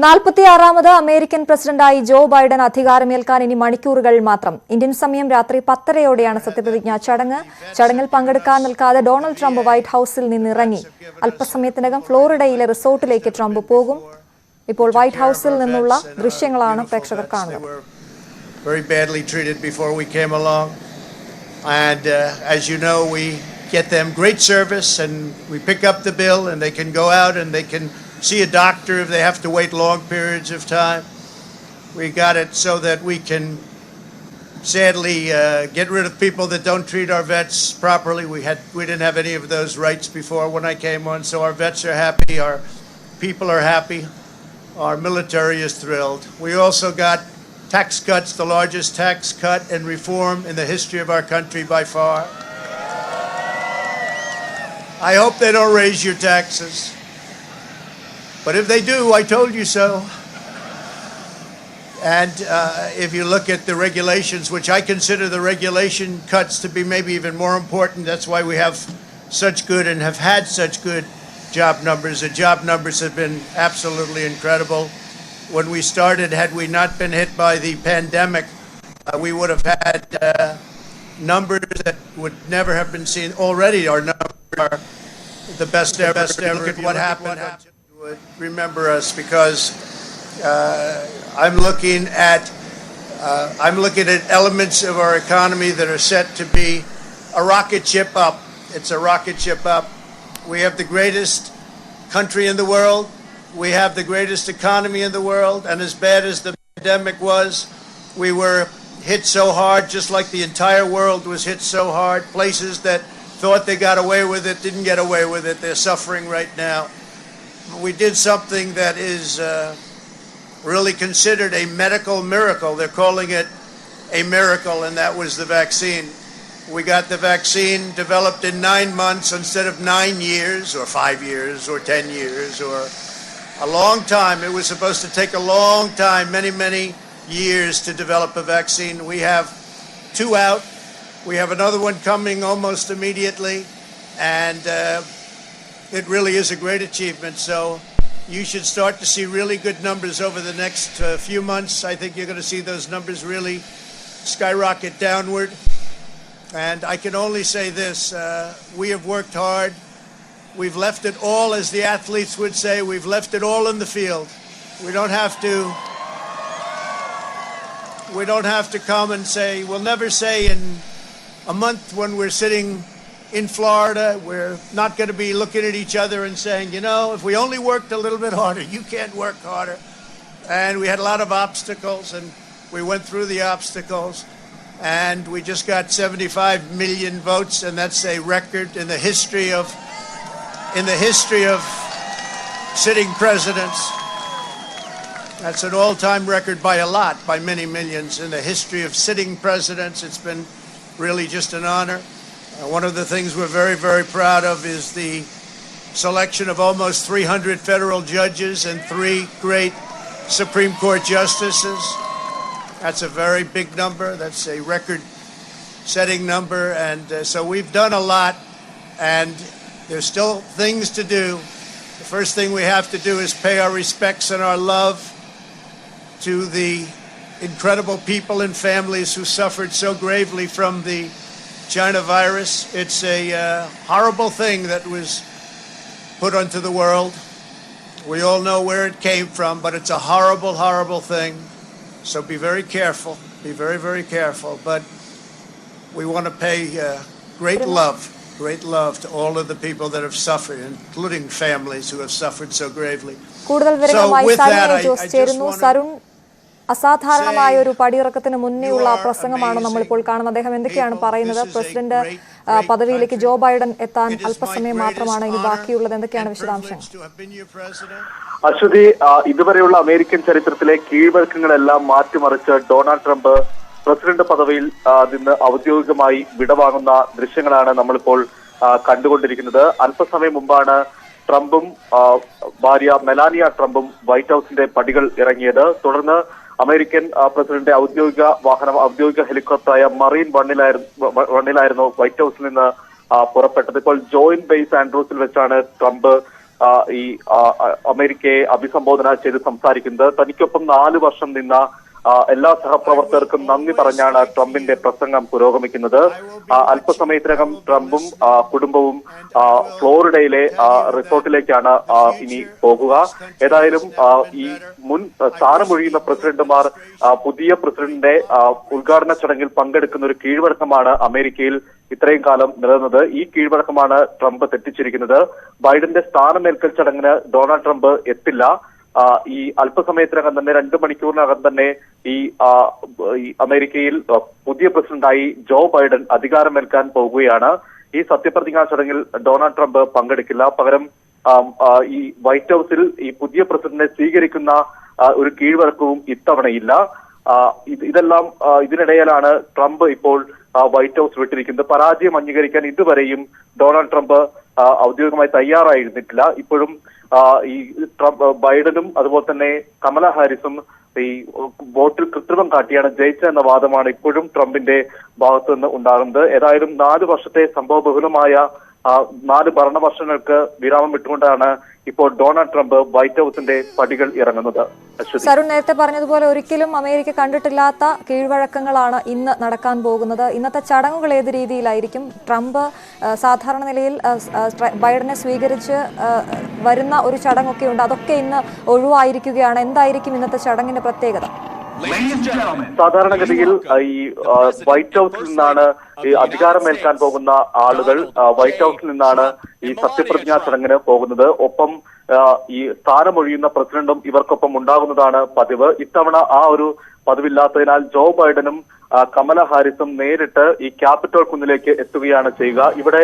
46ാമത് American പ്രസിഡന്റായി Joe Biden അധികാരമേൽക്കാൻ ഇനി മണിക്കൂറുകൾ മാത്രം. ഇന്ത്യൻ സമയം രാത്രി 10:30 സത്യപ്രതിജ്ഞാ ചടങ്ങ്. ചടങ്ങിൽ പങ്കെടുക്കാൻ നിൽക്കാതെ ഡൊണാൾഡ് ട്രംപ് വൈറ്റ് ഹൌസിൽ നിന്നിറങ്ങി. അല്പസമയത്തിനകം ഫ്ലോറിഡയിലെ റിസോർട്ടിലേക്ക് ട്രംപ് പോകും. ഇപ്പോൾ വൈറ്റ് ഹൌസിൽ നിന്നുള്ള ദൃശ്യങ്ങളാണ് പ്രേക്ഷകർ കാണുന്നത്. Very badly treated before we came along, and as you know, we get them great service, and we pick up the bill, and they can go out and they can see a doctor if they have to wait long periods of time. We got it so that we can sadly get rid of people that don't treat our vets properly. We didn't have any of those rights before when I came on, so our vets are happy, our people are happy, our military is thrilled. We also got tax cuts, the largest tax cut and reform in the history of our country by far. I hope they don't raise your taxes. But if they do, I told you so. And if you look at the regulations, which I consider the regulation cuts to be maybe even more important, that's why we have such good and have had such good job numbers. The job numbers have been absolutely incredible. When we started, had we not been hit by the pandemic, we would have had numbers that would never have been seen. Already our numbers are the best ever. Look at what happened. Remember us, because I'm looking at elements of our economy that are set to be a rocket ship up. It's a rocket ship up. We have the greatest country in the world. We have the greatest economy in the world, and as bad as the pandemic was, we were hit so hard, just like the entire world was hit so hard. Places that thought they got away with it didn't get away with it. They're suffering right now. We did something that is really considered a medical miracle. They're calling it a miracle, and that was the vaccine. We got the vaccine developed in 9 months instead of 9 years or 5 years or 10 years or a long time. It was supposed to take a long time, many years to develop a vaccine. We have 2 out. We have another one coming almost immediately, and it really is a great achievement. So you should start to see really good numbers over the next few months. I think you're going to see those numbers really skyrocket downward. And I can only say this, we have worked hard. We've left it all, as the athletes would say, we've left it all in the field. We don't have to come and say, we'll never say in a month when we're sitting in Florida, we're not going to be looking at each other and saying, you know, if we only worked a little bit harder, you can't work harder. And we had a lot of obstacles, and we went through the obstacles, and we just got 75 million votes, and that's a record in the history of sitting presidents. That's an all-time record by a lot, by many millions. In the history of sitting presidents, it's been really just an honor. One of the things we're very proud of is the selection of almost 300 federal judges and 3 great Supreme Court justices. That's a very big number. That's a record-setting number. And so we've done a lot, and there's still things to do. The first thing we have to do is pay our respects and our love to the incredible people and families who suffered so gravely from the China virus. It's a horrible thing that was put onto the world. We all know where it came from, but it's a horrible thing. So be very careful. Be very careful. But we want to pay great love to all of the people that have suffered, including families who have suffered so gravely. So with that, I just want to... അസാധാരണമായ ഒരു പടിയിറക്കത്തിന് മുന്നേയുള്ള പ്രസംഗമാണ് നമ്മളിപ്പോൾ കാണുന്നത്. അദ്ദേഹം എന്തൊക്കെയാണ് പറയുന്നത്? President പദവിയിലേക്ക് Joe Biden എത്താൻ അല്പസമയം മാത്രമാണ് ഇനി ബാക്കിയുള്ളത്. എന്തൊക്കെയാണ് വിശദാംശങ്ങൾ? അശ്വതി, ഇതുവരെയുള്ള അമേരിക്കൻ ചരിത്രത്തിലെ കീഴ്വഴക്കങ്ങളെല്ലാം മാറ്റിമറിച്ച് ഡൊണാൾഡ് ട്രംപ് പ്രസിഡന്റ് പദവിയിൽ നിന്ന് ഔദ്യോഗികമായി വിടവാങ്ങുന്ന ദൃശ്യങ്ങളാണ് നമ്മളിപ്പോൾ കണ്ടുകൊണ്ടിരിക്കുന്നത്. അല്പസമയം മുമ്പാണ് ട്രംപും ഭാര്യ മെലാനിയ ട്രംപും വൈറ്റ് ഹൌസിന്റെ പടികൾ ഇറങ്ങിയത്. തുടർന്ന് അമേരിക്കൻ പ്രസിഡന്റ് ഔദ്യോഗിക ഹെലികോപ്റ്ററായ മറീൻ വണ്ണിലായിരുന്നു വൈറ്റ് ഹൌസിൽ നിന്ന് പുറപ്പെട്ടത്. ഇപ്പോൾ ജോയിന്റ് ബേസ് ആൻഡ്രൂസിൽ വെച്ചാണ് ട്രംപ് ഈ അമേരിക്കയെ അഭിസംബോധന ചെയ്ത് സംസാരിക്കുന്നത്. തനിക്കൊപ്പം 4 വർഷം നിന്ന എല്ലാ സഹപ്രവർത്തകർക്കും നന്ദി പറഞ്ഞാണ് ട്രംപിന്റെ പ്രസംഗം പുരോഗമിക്കുന്നത്. അല്പസമയത്തിനകം ട്രംപും കുടുംബവും ഫ്ലോറിഡയിലെ റിസോർട്ടിലേക്കാണ് ഇനി പോകുക. ഏതായാലും ഈ മുൻ സ്ഥാനമൊഴിയുന്ന പ്രസിഡന്റുമാർ പുതിയ പ്രസിഡന്റിന്റെ ഉദ്ഘാടന ചടങ്ങിൽ പങ്കെടുക്കുന്ന ഒരു കീഴ്വഴക്കമാണ് അമേരിക്കയിൽ ഇത്രയും കാലം നിലനിന്നത്. ഈ കീഴ്വഴക്കമാണ് ട്രംപ് തെറ്റിച്ചിരിക്കുന്നത്. ബൈഡന്റെ സ്ഥാനമേൽക്കൽ ചടങ്ങിന് ഡൊണാൾഡ് ട്രംപ് എത്തില്ല. ഈ അല്പസമയത്തിനകം തന്നെ 2 മണിക്കൂറിനകം തന്നെ ഈ അമേരിക്കയിൽ പുതിയ പ്രസിഡന്റായി ജോ ബൈഡൻ അധികാരമേൽക്കാൻ പോകുകയാണ്. ഈ സത്യപ്രതിജ്ഞാ ചടങ്ങിൽ ഡൊണാൾഡ് ട്രംപ് പങ്കെടുക്കില്ല. പകരം ഈ വൈറ്റ് ഹൌസിൽ ഈ പുതിയ പ്രസിഡന്റിനെ സ്വീകരിക്കുന്ന ഒരു കീഴ്വഴക്കവും ഇത്തവണയില്ല. ഇതെല്ലാം ഇതിനിടയിലാണ് ട്രംപ് ഇപ്പോൾ വൈറ്റ് ഹൌസ് വിട്ടിരിക്കുന്നത്. പരാജയം അംഗീകരിക്കാൻ ഇതുവരെയും ഡൊണാൾഡ് ട്രംപ് ഔദ്യോഗികമായി തയ്യാറായിരുന്നിട്ടില്ല. ഇപ്പോഴും ഈ ബൈഡനും അതുപോലെ തന്നെ കമല ഹാരിസും ഈ വോട്ടിൽ കൃത്രിമം കാട്ടിയാണ് ജയിച്ചതെന്ന വാദമാണ് ഇപ്പോഴും ട്രംപിന്റെ ഭാഗത്തു നിന്ന് ഉണ്ടാകുന്നത്. ഏതായാലും 4 വർഷത്തെ സംഭവബഹുലമായ 4 ഭരണവർഷങ്ങൾക്ക് വിരാമം വിട്ടുകൊണ്ടാണ് ഇപ്പോൾ ഡൊണാൾഡ് ട്രംപ് വൈറ്റ് ഹൌസിന്റെ പടികൾ ഇറങ്ങുന്നത്. സരുൺ നേരത്തെ പറഞ്ഞതുപോലെ ഒരിക്കലും അമേരിക്ക കണ്ടിട്ടില്ലാത്ത കീഴ്വഴക്കങ്ങളാണ് ഇന്ന് നടക്കാൻ പോകുന്നത്. ഇന്നത്തെ ചടങ്ങുകൾ ഏത് രീതിയിലായിരിക്കും? ട്രംപ് സാധാരണ നിലയിൽ ബൈഡനെ സ്വീകരിച്ച് വരുന്ന ഒരു ചടങ്ങൊക്കെ ഉണ്ട്, അതൊക്കെ ഇന്ന് ഒഴിവായിരിക്കുകയാണ്. എന്തായിരിക്കും ഇന്നത്തെ ചടങ്ങിന്റെ പ്രത്യേകത? സാധാരണഗതിയിൽ ഈ വൈറ്റ് ഹൌസിൽ നിന്നാണ് ഈ അധികാരമേൽക്കാൻ പോകുന്ന ആളുകൾ വൈറ്റ് ഹൌസിൽ നിന്നാണ് ഈ സത്യപ്രതിജ്ഞാ ചടങ്ങിന് പോകുന്നത്. ഒപ്പം ഈ സ്ഥാനമൊഴിയുന്ന പ്രസിഡന്റും ഇവർക്കൊപ്പം ഉണ്ടാകുന്നതാണ് പതിവ്. ഇത്തവണ ആ ഒരു പതിവില്ലാത്തതിനാൽ ജോ ബൈഡനും കമല ഹാരിസും നേരിട്ട് ഈ ക്യാപിറ്റോൾ കുന്നിലേക്ക് എത്തുകയാണ് ചെയ്യുക. ഇവിടെ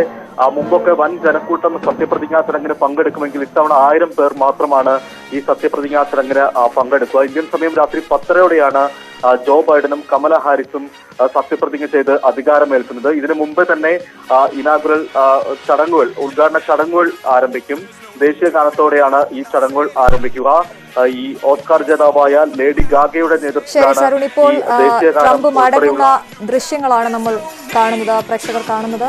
മുമ്പൊക്കെ വൻ ജനക്കൂട്ടം സത്യപ്രതിജ്ഞാ ചടങ്ങിന് പങ്കെടുക്കുമെങ്കിൽ ഇത്തവണ 1000 പേർ മാത്രമാണ് ഈ സത്യപ്രതിജ്ഞാ ചടങ്ങിന് പങ്കെടുക്കുക. ഇന്ത്യൻ സമയം രാത്രി 10:30 ജോ ബൈഡനും കമല ഹാരിസും സത്യപ്രതിജ്ഞ ചെയ്ത് അധികാരമേൽക്കുന്നത്. ഇതിനു മുമ്പ് തന്നെ ഇനാഗുറൽ ചടങ്ങുകൾ, ഉദ്ഘാടന ചടങ്ങുകൾ ആരംഭിക്കും. ദേശീയ ഗാനത്തോടെയാണ് ഈ ചടങ്ങുകൾ ആരംഭിക്കുക. ഈ ഓസ്കാർ ജേതാവായ ലേഡി ഗാഗയുടെ നേതൃത്വത്തിലാണ് ഇപ്പോൾ ട്രംപ് മടങ്ങുന്ന ദൃശ്യങ്ങളാണ് നമ്മൾ കാണുന്നത്, പ്രേക്ഷകർ കാണുന്നത്.